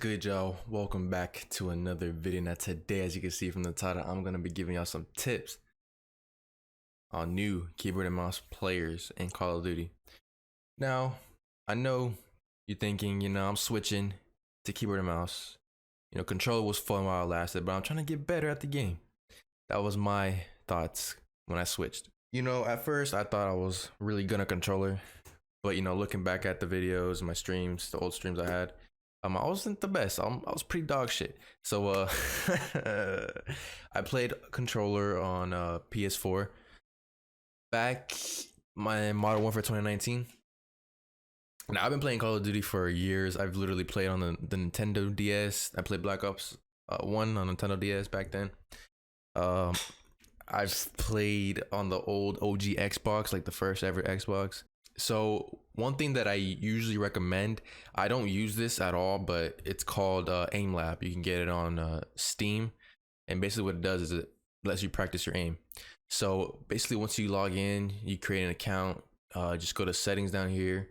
good, y'all? Welcome back to another video. Now today, as you can see from the title, I'm gonna be giving y'all some tips on new keyboard and mouse players in Call of Duty. Now, I know you're thinking, I'm switching to keyboard and mouse. Controller was fun while it lasted, but I'm trying to get better at the game. That was my thoughts when I switched. At first I thought I was really good at controller, but looking back at the videos, my streams, the old streams I had, I wasn't the best. I was pretty dog shit. So I played controller on PS4 back my Modern Warfare 2019. Now I've been playing Call of Duty for years. I've literally played on the Nintendo DS. I played Black Ops 1 on Nintendo DS back then. I've played on the old OG Xbox, like the first ever Xbox. So one thing that I usually recommend, I don't use this at all, but it's called Aim Lab. You can get it on Steam, and basically what it does is it lets you practice your aim. So basically once you log in, you create an account, just go to settings down here.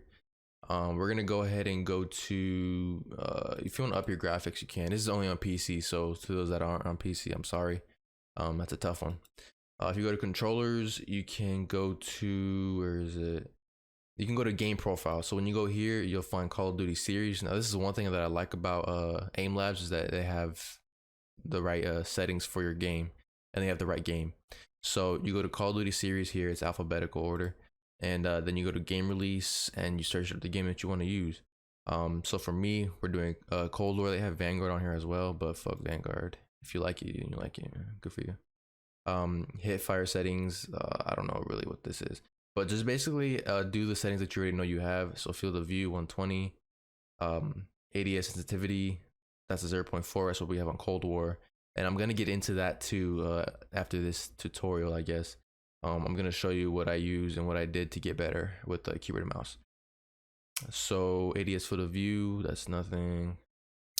We're gonna go ahead and go to if you want to up your graphics, you can. This is only on PC, so to those that aren't on PC, I'm sorry. That's a tough one. If you go to controllers, you can go to, where is it? You can go to game profile. So when you go here, you'll find Call of Duty series. Now this is one thing that I like about Aim Labs, is that they have the right settings for your game, and they have the right game. So you go to Call of Duty series here, it's alphabetical order, and then you go to game release and you search up the game that you want to use. So for me, we're doing Cold War. They have Vanguard on here as well, but fuck Vanguard. If you like it, you like it, good for you. Hit fire settings, I don't know really what this is, but just basically do the settings that you already know you have. So field of view 120, ADS sensitivity, that's a 0.4. That's what we have on Cold War, and I'm gonna get into that too after this tutorial, I guess. I'm gonna show you what I use and what I did to get better with the keyboard and mouse. So ADS field of view, that's nothing.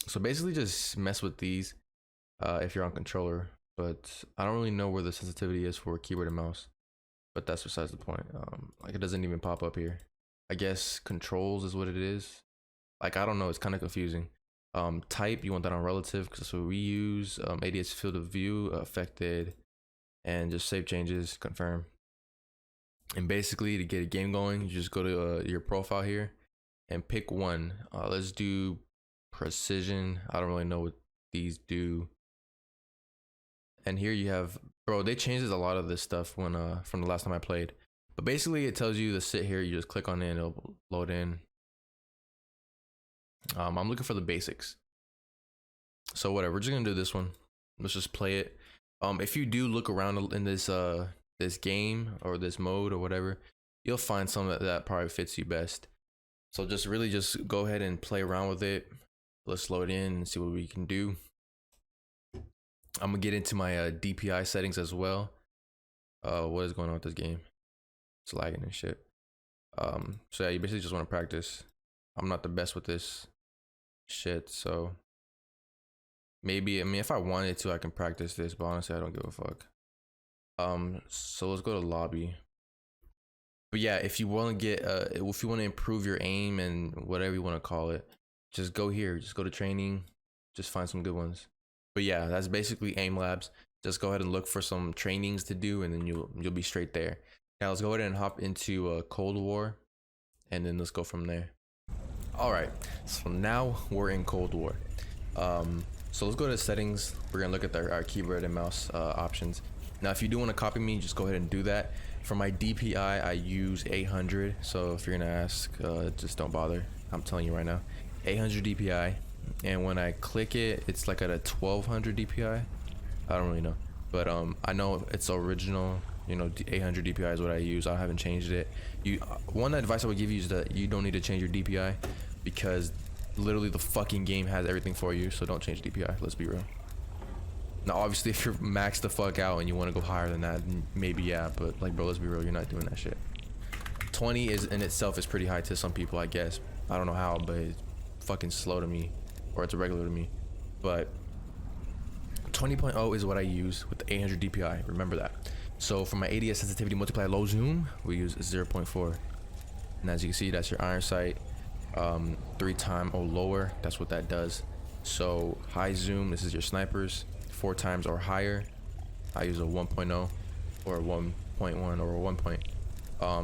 So basically just mess with these if you're on controller, but I don't really know where the sensitivity is for keyboard and mouse, but that's besides the point. Like, it doesn't even pop up here. I guess controls is what it is. Like, I don't know, it's kind of confusing. Type, you want that on relative, because that's what we use. ADS field of view, affected, and just save changes, confirm. And basically, to get a game going, you just go to your profile here and pick one. Let's do precision. I don't really know what these do. And here you have, bro, they changed a lot of this stuff when from the last time I played, but basically it tells you to sit here. You just click on it and it'll load in. I'm looking for the basics, so whatever, we're just gonna do this one. Let's just play it. If you do look around in this this game or this mode or whatever, you'll find something that probably fits you best. So just really just go ahead and play around with it. Let's load in and see what we can do. I'm gonna get into my DPI settings as well. What is going on with this game? It's lagging and shit. So yeah, you basically just want to practice. I'm not the best with this shit, so maybe, I mean, if I wanted to, I can practice this, but honestly, I don't give a fuck. So let's go to lobby. But yeah, if you want to get if you want to improve your aim and whatever you want to call it, just go here. Just go to training. Just find some good ones. But yeah, that's basically Aim Labs. Just go ahead and look for some trainings to do, and then you'll be straight there. Now let's go ahead and hop into Cold War, and then let's go from there. All right, so now we're in Cold War. So let's go to settings. We're gonna look at our keyboard and mouse options. Now, if you do want to copy me, just go ahead and do that. For my DPI, I use 800. So if you're gonna ask, just don't bother. I'm telling you right now, 800 DPI. And when I click it, it's like at a 1200 DPI. I don't really know, but I know it's original. 800 DPI is what I use. I haven't changed it. One advice I would give you is that you don't need to change your DPI, because literally the fucking game has everything for you. So don't change DPI. Let's be real. Now, obviously, if you're maxed the fuck out and you want to go higher than that, maybe yeah. But like, bro, let's be real. You're not doing that shit. 20 is in itself is pretty high to some people, I guess. I don't know how, but it's fucking slow to me. Or it's regular to me, but 20.0 is what I use with the 800 DPI. Remember that. So for my ADS sensitivity multiply low zoom, we use 0.4, and as you can see, that's your iron sight. 3 times or lower, that's what that does. So high zoom, this is your snipers, 4 times or higher. I use a 1.0 or a 1.1 or a 1 point.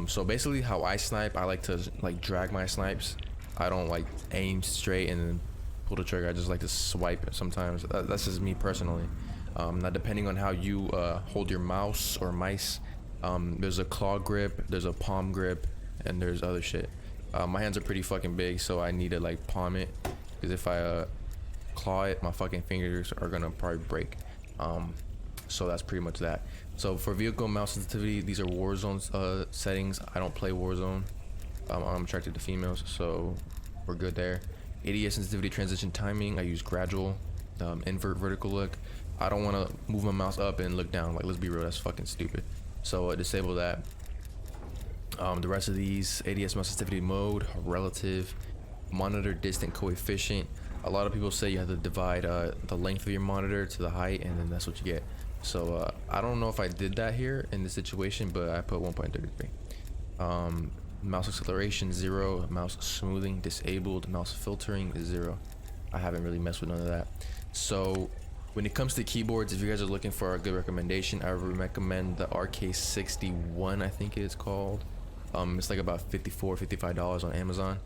So basically how I snipe, I like to like drag my snipes. I don't like aim straight and then pull the trigger. I just like to swipe sometimes. That's just me personally. Now depending on how you hold your mouse or mice, there's a claw grip, there's a palm grip, and there's other shit. My hands are pretty fucking big, so I need to like palm it, because if I claw it, my fucking fingers are gonna probably break. So that's pretty much that. So for vehicle mouse sensitivity, these are Warzone settings. I don't play Warzone. I'm attracted to females, so we're good there. ADS sensitivity, transition timing, I use gradual, invert vertical look. I don't want to move my mouse up and look down. Like, let's be real, that's fucking stupid. So disable that. The rest of these, ADS mouse sensitivity mode, relative, monitor distant coefficient. A lot of people say you have to divide the length of your monitor to the height, and then that's what you get. So I don't know if I did that here in this situation, but I put 1.33. Mouse acceleration 0, mouse smoothing disabled, mouse filtering is 0. I haven't really messed with none of that. So when it comes to keyboards, if you guys are looking for a good recommendation, I would recommend the RK61, I think it's called. It's like about $55 on Amazon.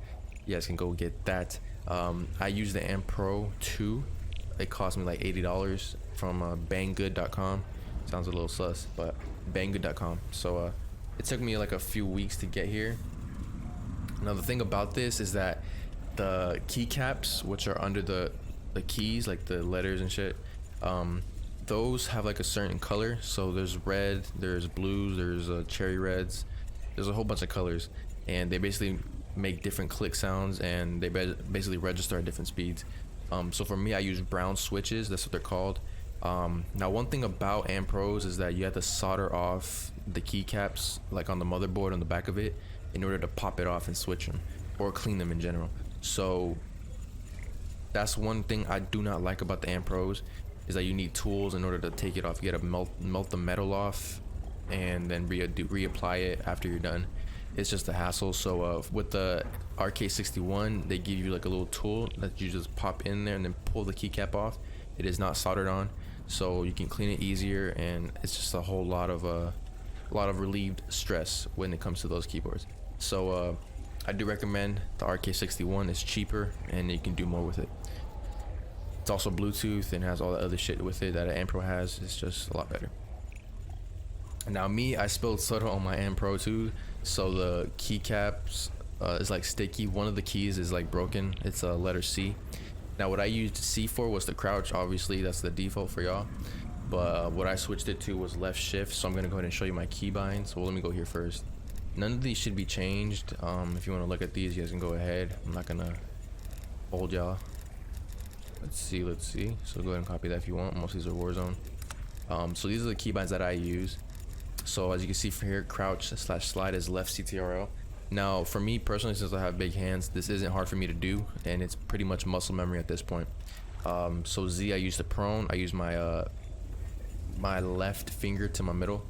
You guys can go get that. I use the Amp Pro 2. It cost me like $80 from banggood.com. Sounds a little sus, but banggood.com. So it took me like a few weeks to get here. Now the thing about this is that the keycaps, which are under the keys, like the letters and shit, those have like a certain color. So there's red, there's blues, there's cherry reds, there's a whole bunch of colors, and they basically make different click sounds, and they basically register at different speeds. So for me, I use brown switches, that's what they're called. Now one thing about Amp Pros is that you have to solder off the keycaps, like on the motherboard on the back of it, in order to pop it off and switch them, or clean them in general. So that's one thing I do not like about the Amp Pros, is that you need tools in order to take it off. You gotta melt the metal off and then reapply it after you're done. It's just a hassle. So with the RK61, they give you like a little tool that you just pop in there and then pull the keycap off. It is not soldered on, so you can clean it easier, and it's just a whole lot of relieved stress when it comes to those keyboards. So I do recommend the RK61. It's cheaper and you can do more with it. It's also Bluetooth and has all the other shit with it that an Amp Pro has. It's just a lot better. Now me, I spilled soda on my Amp Pro too, so the keycaps is like sticky. One of the keys is like broken. It's a letter C. Now what I used C for was the crouch. Obviously that's the default for y'all, but what I switched it to was left shift. So I'm gonna go ahead and show you my keybinds. Well, let me go here first. None of these should be changed. If you want to look at these, you guys can go ahead. I'm not gonna hold y'all. Let's see. So go ahead and copy that if you want. Most of these are Warzone. So these are the keybinds that I use. So as you can see from here, crouch / slide is left CTRL. Now for me personally, since I have big hands, this isn't hard for me to do, and it's pretty much muscle memory at this point. So Z, I use the prone. I use my my left finger to my middle,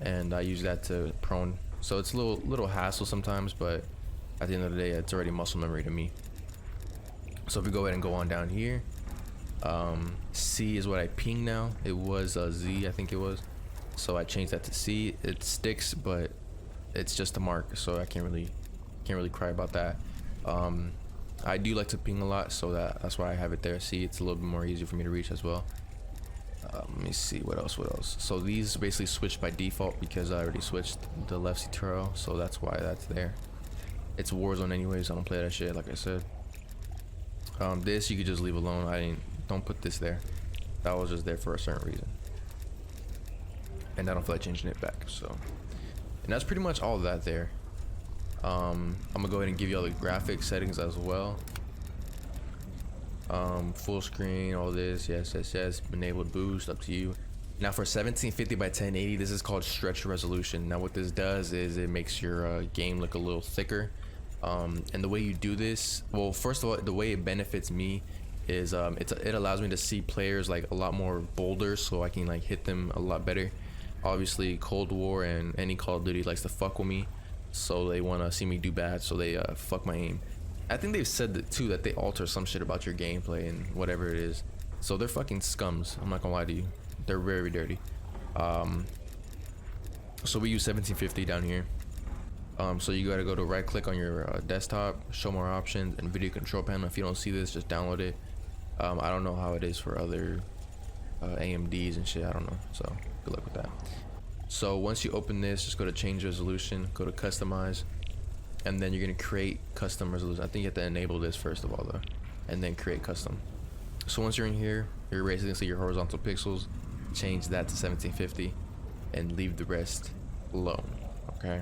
and I use that to prone. So it's a little hassle sometimes, but at the end of the day, it's already muscle memory to me. So if we go ahead and go on down here, C is what I ping now. It was Z, I think it was. So I changed that to C. It sticks, but it's just a mark, so I can't really cry about that. I do like to ping a lot, so that's why I have it there. See, it's a little bit more easier for me to reach as well. Let me see what else. So these basically switched by default because I already switched the left CTRL, so that's why that's there. It's Warzone anyways. I don't play that shit, like I said. This you could just leave alone. Don't put this there. That was just there for a certain reason, and I don't feel like changing it back. So, and that's pretty much all of that there. I'm gonna go ahead and give you all the graphic settings as well. Full screen, all this, yes, enabled boost, up to you. Now for 1750 by 1080, this is called stretch resolution. Now what this does is it makes your game look a little thicker. And the way you do this, well, first of all, the way it benefits me is it allows me to see players like a lot more bolder, so I can like hit them a lot better. Obviously Cold War and any Call of Duty likes to fuck with me, so they want to see me do bad, so they fuck my aim. I think they've said that too, that they alter some shit about your gameplay and whatever it is. So they're fucking scums. I'm not gonna lie to you. They're very dirty. So we use 1750 down here. So you gotta go to right click on your desktop, show more options, and video control panel. If you don't see this, just download it. I don't know how it is for other AMDs and shit. I don't know. So good luck with that. So once you open this, just go to change resolution, go to customize, and then you're gonna create custom resolution. I think you have to enable this first of all though, and then create custom. So once you're in here, you're basically gonna see your horizontal pixels. Change that to 1750 and leave the rest low. Okay,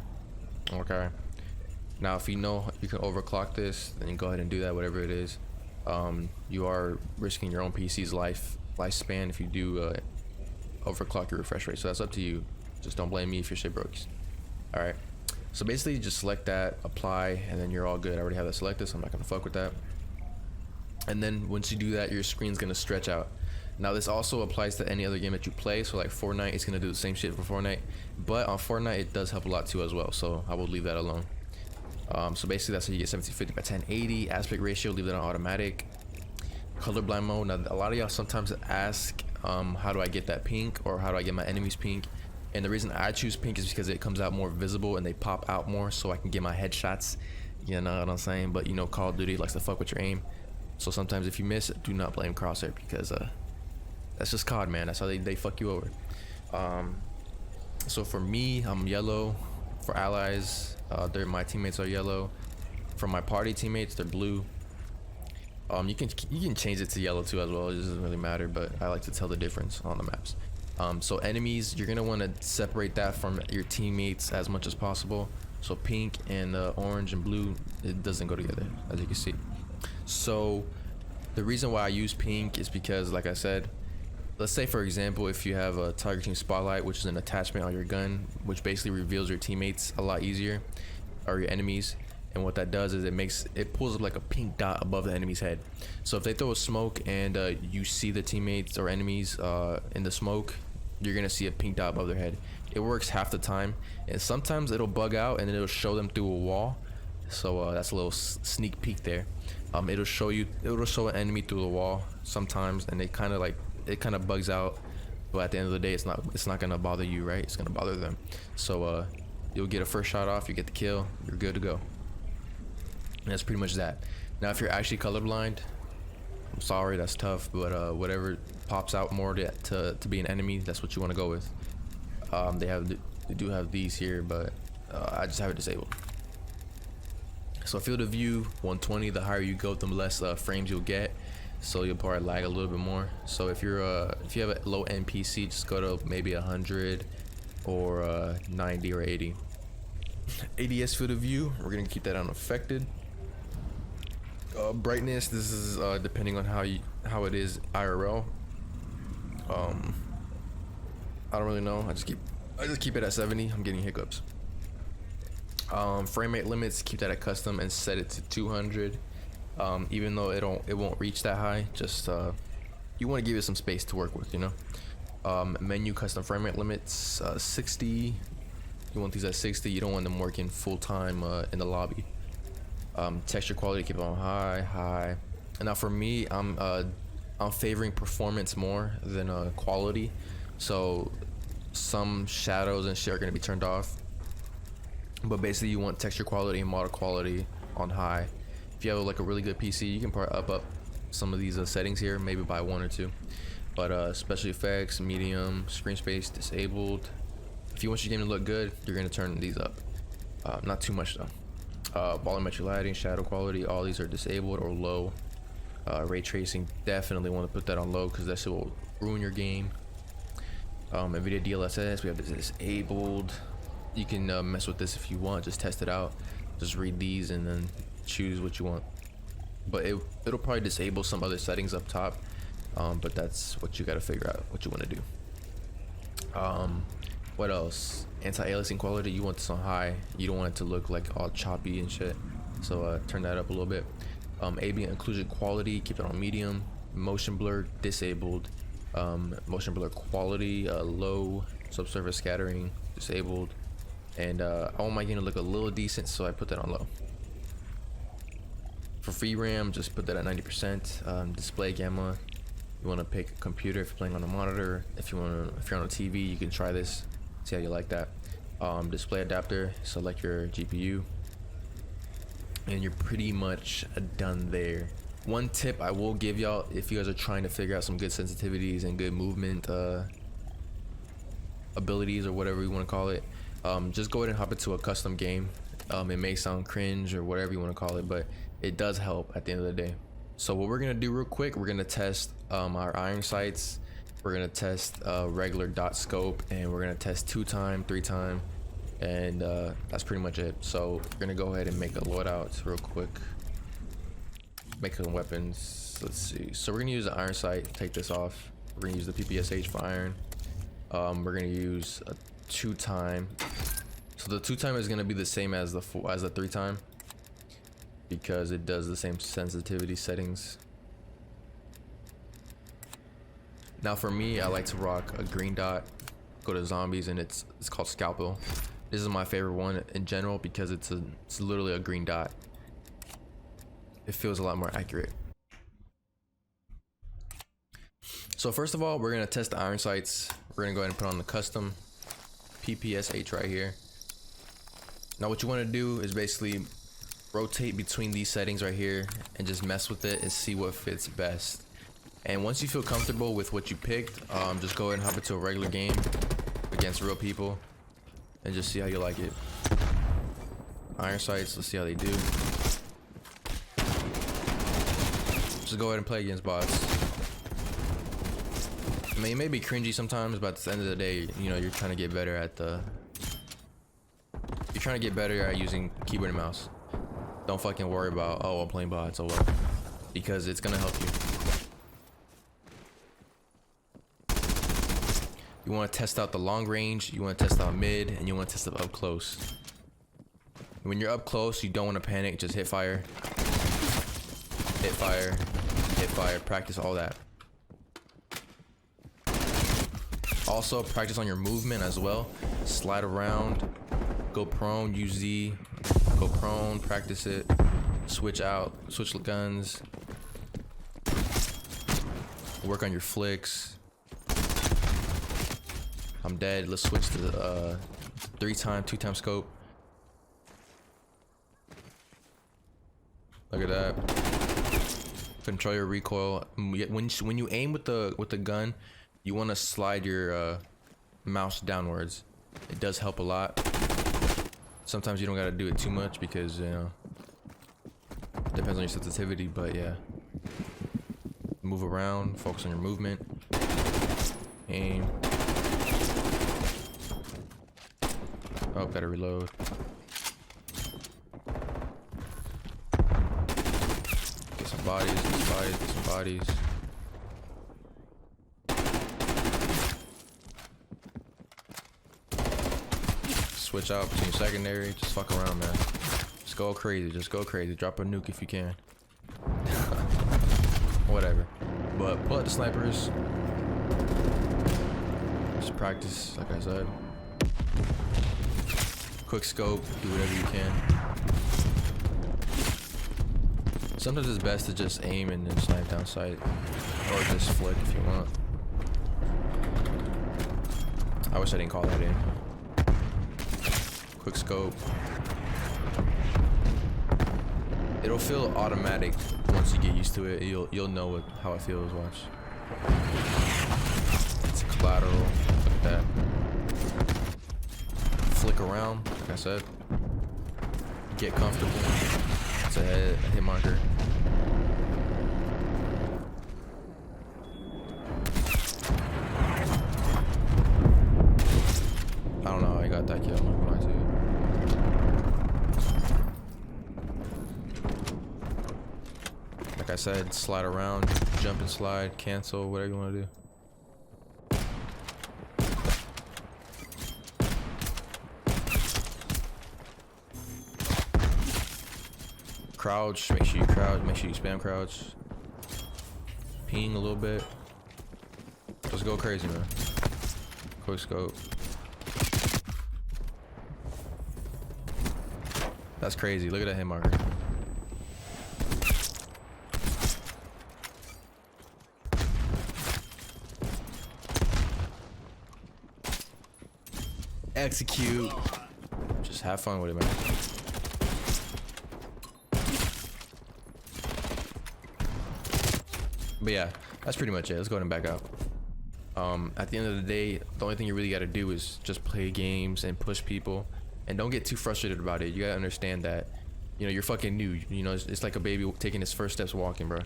now if you know you can overclock this, then you go ahead and do that, whatever it is. You are risking your own PC's lifespan if you do overclock your refresh rate, so that's up to you. Just don't blame me if your shit broke. All right, so basically just select that, apply, and then you're all good. I already have that selected, so I'm not gonna fuck with that. And then once you do that, your screen's gonna stretch out. Now this also applies to any other game that you play. So like Fortnite, it's gonna do the same shit for Fortnite, but on Fortnite it does help a lot too as well. So I will leave that alone. So basically that's how you get 1750 by 1080 aspect ratio. Leave that on automatic. Colorblind mode. Now a lot of y'all sometimes ask, how do I get that pink, or how do I get my enemies pink? And the reason I choose pink is because it comes out more visible and they pop out more, so I can get my headshots. You know what I'm saying? But you know, Call of Duty likes to fuck with your aim. So sometimes if you miss, do not blame Crosshair, because that's just COD, man. That's how they fuck you over. So for me, I'm yellow. For allies, my teammates are yellow. For my party teammates, they're blue. You can change it to yellow too as well. It doesn't really matter, but I like to tell the difference on the maps. So enemies, you're gonna want to separate that from your teammates as much as possible. So pink and orange and blue, it doesn't go together, as you can see. So the reason why I use pink is because, like I said, let's say for example, if you have a targeting spotlight, which is an attachment on your gun, which basically reveals your teammates a lot easier, or your enemies. And what that does is it pulls up like a pink dot above the enemy's head. So if they throw a smoke and you see the teammates or enemies in the smoke, you're gonna see a pink dot above their head. It works half the time, and sometimes it'll bug out and then it'll show them through a wall. So that's a little sneak peek there. It'll show an enemy through the wall sometimes, and it kind of bugs out, but at the end of the day, it's not gonna bother you, right? It's gonna bother them. So you'll get a first shot off, you get the kill, you're good to go. And that's pretty much that. Now if you're actually colorblind, I'm sorry, that's tough, but whatever pops out more to be an enemy, that's what you want to go with. They do have these here, but I just have it disabled. So field of view 120, the higher you go, the less frames you'll get, so you'll probably lag a little bit more. So if you have a low end PC, just go to maybe 100 or 90 or 80. ADS field of view, we're gonna keep that unaffected. Brightness, this is depending on how it is IRL. I don't really know. I just keep it at 70. I'm getting hiccups. Frame rate limits, keep that at custom and set it to 200. Even though it won't reach that high, just you want to give it some space to work with, you know. Menu custom frame rate limits 60. You want these at 60. You don't want them working full time in the lobby. Texture quality, keep it on high. And now for me, I'm favoring performance more than quality. So some shadows and shit are gonna be turned off, but basically you want texture quality and model quality on high. If you have like a really good PC, you can probably up some of these settings here, maybe by 1 or 2. But special effects, medium, screen space disabled. If you want your game to look good, you're gonna turn these up. Not too much though. Volumetric lighting, shadow quality, all these are disabled or low. Ray tracing, definitely want to put that on low because that shit will ruin your game. NVIDIA DLSS, we have this disabled. You can mess with this if you want, just test it out. Just read these and then choose what you want. But it'll probably disable some other settings up top, but that's what you got to figure out what you want to do. What else? Anti-aliasing quality, you want this on high. You don't want it to look like all choppy and shit, so turn that up a little bit. Ambient occlusion quality, keep it on medium. Motion blur disabled. Motion blur quality low. Subsurface scattering disabled. And I want my game to look a little decent, so I put that on low. For free RAM, just put that at 90%. Display gamma, you want to pick a computer if you're playing on a monitor. If you're on a TV, you can try this, see how you like that. Display adapter, select your GPU, and you're pretty much done there. One tip I will give y'all, if you guys are trying to figure out some good sensitivities and good movement abilities, or whatever you want to call it, just go ahead and hop into a custom game. It may sound cringe or whatever you want to call it, but it does help at the end of the day. So what we're gonna do real quick, we're gonna test our iron sights, we're gonna test regular dot scope, and we're gonna test 2x, 3x, and that's pretty much it. So we're gonna go ahead and make a loadout real quick, make some weapons. Let's see, so we're gonna use the iron sight, take this off. We're gonna use the PPSH for iron. We're gonna use a 2x. So the 2x is gonna be the same as the 3x, because it does the same sensitivity settings. Now for me, I like to rock a green dot, go to zombies, and it's called Scalpel. This is my favorite one in general because it's literally a green dot. It feels a lot more accurate. So first of all, we're gonna test the iron sights. We're gonna go ahead and put on the custom PPSH right here. Now what you wanna do is basically rotate between these settings right here and just mess with it and see what fits best. And once you feel comfortable with what you picked, just go ahead and hop into a regular game against real people and just see how you like it. Iron sights, let's see how they do. Just go ahead and play against bots. I mean, it may be cringy sometimes, but at the end of the day, you know, you're trying to get better at using keyboard and mouse. Don't fucking worry about, oh, I'm playing bots, oh well, because it's gonna help you. You want to test out the long range, you want to test out mid, and you want to test it up close. When you're up close, you don't want to panic, just hit fire, hit fire, hit fire, practice all that. Also, practice on your movement as well. Slide around, go prone, use Z, go prone, practice it, switch out, switch guns, work on your flicks. I'm dead. Let's switch to the 3x, 2x scope. Look at that. Control your recoil. When you aim with the gun, you want to slide your mouse downwards. It does help a lot. Sometimes you don't gotta do it too much because, you know, it depends on your sensitivity, but yeah. Move around, focus on your movement. Aim. Oh, gotta reload. Get some bodies, get some bodies. Switch out between secondary, just fuck around, man. Just go crazy, drop a nuke if you can. Whatever. But pull out the snipers. Just practice, like I said. Quick scope, do whatever you can. Sometimes it's best to just aim and then snipe down sight. Or just flick if you want. I wish I didn't call that in. Quick scope. It'll feel automatic once you get used to it. You'll know how it feels. Watch. It's collateral. Look at that. Flick around, like I said. Get comfortable. It's a hit marker. I don't know how I got that kill. I'm not gonna lie to you. Like I said, slide around, jump and slide, cancel, whatever you want to do. Crouch, make sure you crouch, make sure you spam crouch. Ping a little bit. Just go crazy, man. Quick scope. That's crazy. Look at that hit marker. execute. Just have fun with it, man. But yeah, that's pretty much it. Let's go ahead and back out. At the end of the day, the only thing you really got to do is just play games and push people, and don't get too frustrated about it. You gotta understand that, you know, you're fucking new. You know, it's like a baby taking its first steps walking, bro.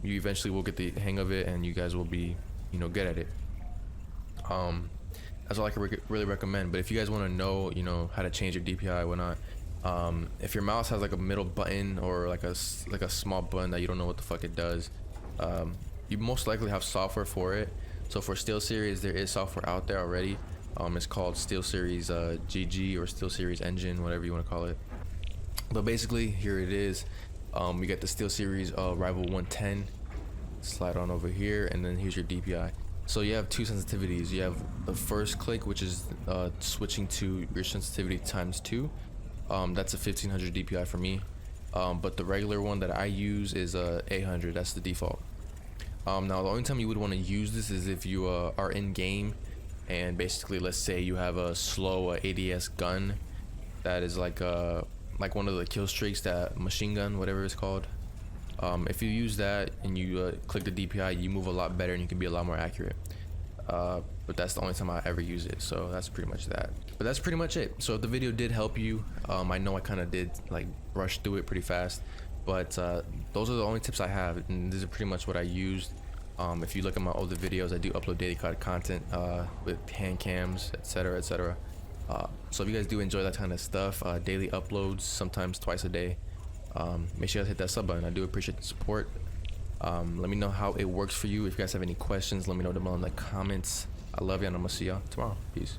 You eventually will get the hang of it, and you guys will be, you know, good at it. That's all I can really recommend. But if you guys want to know, you know, how to change your DPI, whatnot, if your mouse has like a middle button or like a small button that you don't know what the fuck it does, you most likely have software for it. So for SteelSeries, there is software out there already. It's called SteelSeries GG or SteelSeries Engine, whatever you want to call it. But basically, here it is. We got the S.U.B.S.C.R.I.B.E 110. Slide on over here, and then here's your DPI. So you have two sensitivities. You have the first click, which is switching to your sensitivity ×2. That's a 1500 DPI for me. But the regular one that I use is 800. That's the default. Now the only time you would want to use this is if you are in game, and basically, let's say you have a slow ADS gun that is like one of the kill streaks, that machine gun, whatever it's called. If you use that and you click the DPI, you move a lot better and you can be a lot more accurate. But that's the only time I ever use it, so that's pretty much that. But that's pretty much it. So if the video did help you, I know I kind of did like rush through it pretty fast, but those are the only tips I have, and this is pretty much what I used. If you look at my older videos, I do upload daily content with hand cams, etc, etc. So if you guys do enjoy that kind of stuff, daily uploads, sometimes twice a day, make sure you guys hit that sub button. I do appreciate the support. Let me know how it works for you. If you guys have any questions, let me know down below in the comments. I love you, and I'm gonna see y'all tomorrow. Peace.